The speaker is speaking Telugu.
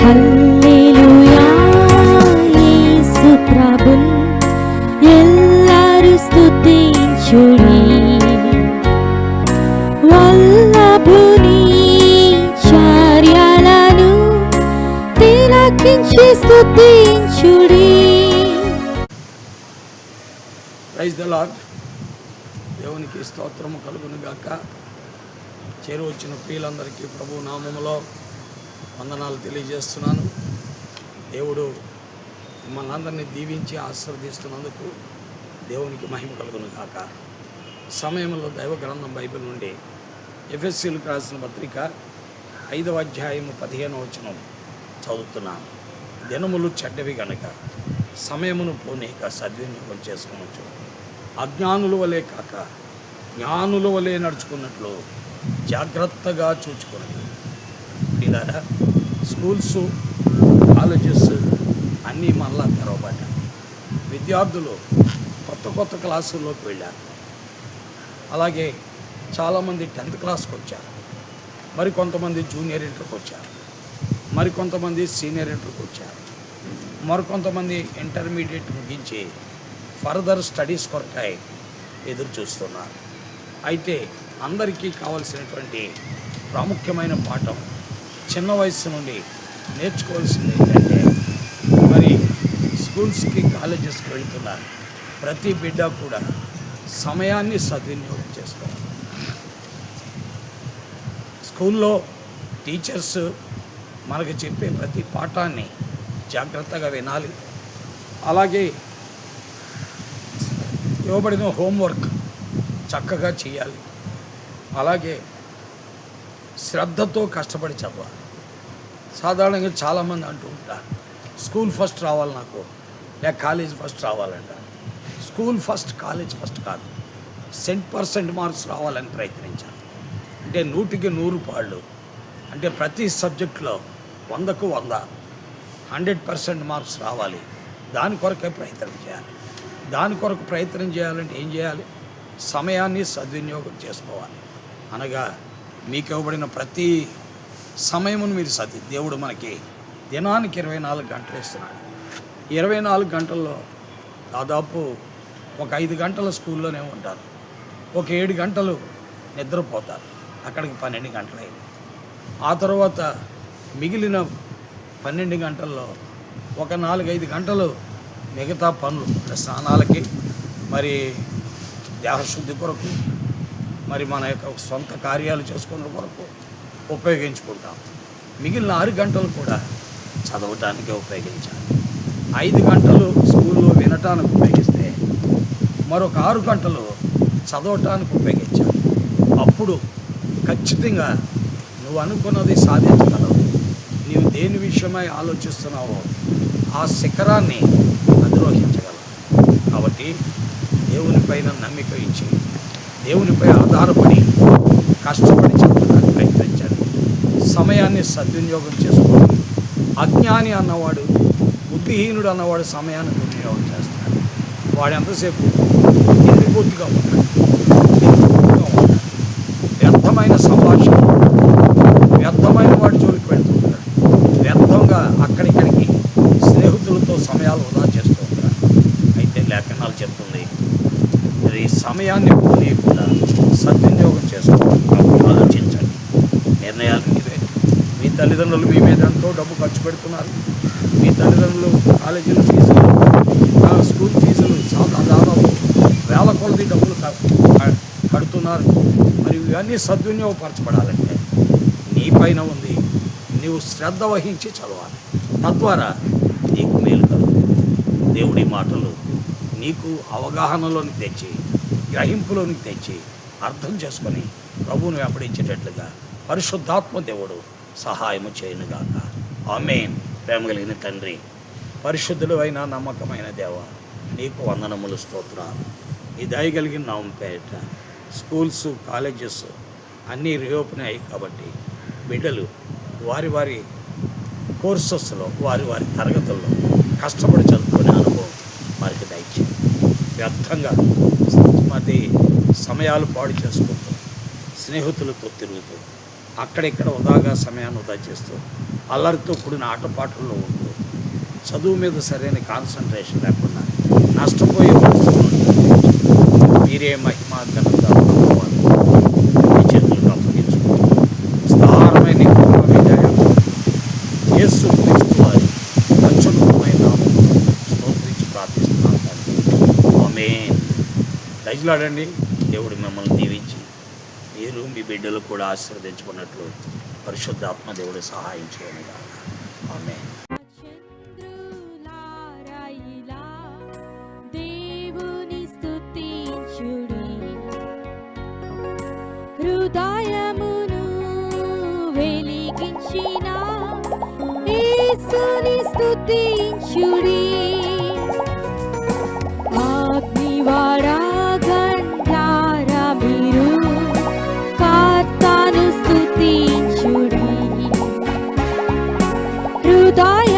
హల్లెలూయా యేసు ప్రభున్ ఎల్లరు స్తుతించుడి. వల్లభుని చర్యలను తిలకించి స్తుతించుడి. Praise the lord. దేవునికి స్తోత్రము కలుగును గాక. చేరువచ్చిన ప్రియులందరికీ ప్రభు నామములో వందనాలు తెలియజేస్తున్నాను. దేవుడు మిమ్మల్ని అందరినీ దీవించి ఆశీర్వదిస్తున్నందుకు దేవునికి మహిమ కలుగును గాక. సమయంలో దైవ గ్రంథం బైబిల్ నుండి ఎఫెసీయులకు రాసిన పత్రిక 5వ అధ్యాయము 15వ వచనం చదువుతున్నాను. దినములు చెడ్డవి గనక సమయమును పోనీక సద్వినియోగం చేసుకోవచ్చు. అజ్ఞానుల వలె కాక జ్ఞానుల వలె నడుచుకున్నట్లు జాగ్రత్తగా చూచుకున్నది. ఇలారా స్కూల్స్, కాలేజెస్ అన్నీ మళ్ళా తెరవబడ్డాయి. విద్యార్థులు కొత్త క్లాసుల్లోకి వెళ్ళారు. అలాగే చాలామంది 10th క్లాస్కి వచ్చారు, మరికొంతమంది జూనియర్ ఇంటర్కి వచ్చారు, మరికొంతమంది సీనియర్ ఇంటర్కి వచ్చారు, మరికొంతమంది ఇంటర్మీడియట్ ముగించి ఫర్దర్ స్టడీస్ కొరకై ఎదురు చూస్తున్నారు. అయితే అందరికీ కావలసినటువంటి ప్రాముఖ్యమైన పాఠం చిన్న వయసు నుండి నేర్చుకోవాల్సింది ఏంటంటే, మరి స్కూల్స్కి, కాలేజెస్కి వెళ్తున్న ప్రతి బిడ్డ కూడా సమయాన్ని సద్వినియోగం చేసుకోవాలి. స్కూల్లో టీచర్స్ మనకు చెప్పే ప్రతి పాఠాన్ని జాగ్రత్తగా వినాలి. అలాగే ఇవ్వబడిన హోంవర్క్ చక్కగా చేయాలి. అలాగే శ్రద్ధతో కష్టపడి చదవాలి. సాధారణంగా చాలామంది అంటూ ఉంటారు, స్కూల్ ఫస్ట్ రావాలి నాకు, లేక కాలేజ్ ఫస్ట్ రావాలంటారు. స్కూల్ ఫస్ట్, కాలేజ్ ఫస్ట్ కాదు, 100% మార్క్స్ రావాలని ప్రయత్నించాలి. అంటే 100కి 100 పాళ్ళు, అంటే ప్రతి సబ్జెక్టులో 100కు 100, 100% మార్క్స్ రావాలి. దాని కొరకే ప్రయత్నం చేయాలి. దాని కొరకు ప్రయత్నం చేయాలంటే ఏం చేయాలి? సమయాన్ని సద్వినియోగం చేసుకోవాలి. అనగా మీకు ఇవ్వబడిన ప్రతి సమయమును మీరు దేవుడు మనకి దినానికి 24 గంటలు ఇస్తున్నాడు. 24 గంటల్లో దాదాపు ఒక 5 గంటల స్కూల్లోనే ఉంటారు, ఒక 7 గంటలు నిద్రపోతారు. అక్కడికి 12 గంటలు అయింది. ఆ తర్వాత మిగిలిన 12 గంటల్లో ఒక 4-5 గంటలు మిగతా పనులు, స్నానాలకి, మరి దేహశుద్ధి కొరకు, మరి మన యొక్క సొంత కార్యాలు చేసుకునే కొరకు ఉపయోగించుకుంటాం. మిగిలిన 6 గంటలు కూడా చదవటానికి ఉపయోగించాలి. 5 గంటలు స్కూల్లో వినటానికి ఉపయోగిస్తే మరొక 6 గంటలు చదవటానికి ఉపయోగించాలి. అప్పుడు ఖచ్చితంగా నువ్వు అనుకున్నది సాధించగలవు. నీవు దేని విషయమై ఆలోచిస్తున్నావో ఆ శిఖరాన్ని అధిరోహించగలవు. కాబట్టి దేవునిపైన నమ్మిక ఇచ్చి, దేవునిపై ఆధారపడి కష్టపడి చదవడానికి ప్రయత్నించండి. సమయాన్ని సద్వినియోగం చేసుకోండి. అజ్ఞాని అన్నవాడు, బుద్ధిహీనుడు అన్నవాడు సమయాన్ని దుర్వినియోగం చేస్తాడు. వాడు ఎంతసేపు తిరిగిపోతుగా ఉంటాడు, వ్యర్థమైన సంభాషణ, వ్యర్థమైన వాడి జోలికి వెళ్తుంటాడు, వ్యర్థంగా అక్కడిక్కడికి స్నేహితులతో సమయాలు వృధా చేస్తూ ఉంటారు. అయితే లేఖనాలు చెప్తుంది, మరి సమయాన్ని పోనీయకుండా సద్వినియోగం చేసుకోవాలి. ఆలోచించండి. నిర్ణయాలు మీవే. మీ తల్లిదండ్రులు మీ మీద ఎంతో డబ్బు ఖర్చు పెడుతున్నారు. మీ తల్లిదండ్రులు కాలేజీల ఫీజులు, స్కూల్ ఫీజులు దాదాపు వేల కొలది డబ్బులు కడుతున్నారు. మరి ఇవన్నీ సద్వినియోగపరచబడాలంటే నీ పైన ఉంది. నీవు శ్రద్ధ వహించి చదవాలి. తద్వారా నీకు మేలు కలుగుతుంది. దేవుడి మాటలు నీకు అవగాహనలోనికి తెచ్చి, గ్రహింపులోనికి తెచ్చి, అర్థం చేసుకొని ప్రభువును వెంబడించేటట్లుగా పరిశుద్ధాత్మ దేవుడు సహాయము చేయనుగాక. ఆమేన్. ప్రేమ కలిగిన తండ్రి, పరిశుద్ధుడు అయిన నమ్మకమైన దేవ, నీకు వందనములు, స్తోత్రాలు. ఈ దయ కలిగిన నామం పేరిట స్కూల్స్, కాలేజెస్ అన్నీ రీఓపెన్ అయ్యాయి. కాబట్టి బిడ్డలు వారి వారి కోర్సెస్లో, వారి వారి తరగతుల్లో కష్టపడి చదువుకునే అనుభవం వారికి దయచేయండి. వ్యర్థంగా మరి సమయాలు పాడు చేసుకుంటూ, స్నేహితులతో తిరుగుతూ, అక్కడిక్కడ వృధాగా సమయాన్ని వృధా చేస్తూ అల్లరితో కూడిన ఆటపాటల్లో ఉంటూ చదువు మీద సరైన కాన్సన్ట్రేషన్ లేకుండా నష్టపోయే పరిస్థితులు మీరే మహిమా ఘనత ప్రభావాలు మీ చేతులకు అప్పగించుకుంటూ విస్తారమైన ఈ గొప్ప విజయం యేసు క్రీస్తు వారి అత్యున్నతమైన నామములో స్తోత్రించి ప్రార్థిస్తున్నాను తండ్రి. ఆమేన్. దయచేలాడండి. దేవుడు మిమ్మల్ని దీవించి మీరు మీ బిడ్డలు కూడా ఆశీర్వదించుకున్నట్లు పరిశుద్ధాత్మ దేవుడు సహాయం చేయను. ఆమేన్. చంద్రులారాయిలా దేవుని స్తుతించుడి, హృదయమును వెలిగించిన యేసుని స్తుతించుడి. అగ్నివాడా గంటారా మీరు కర్తను స్తుతించుడి, హృదయ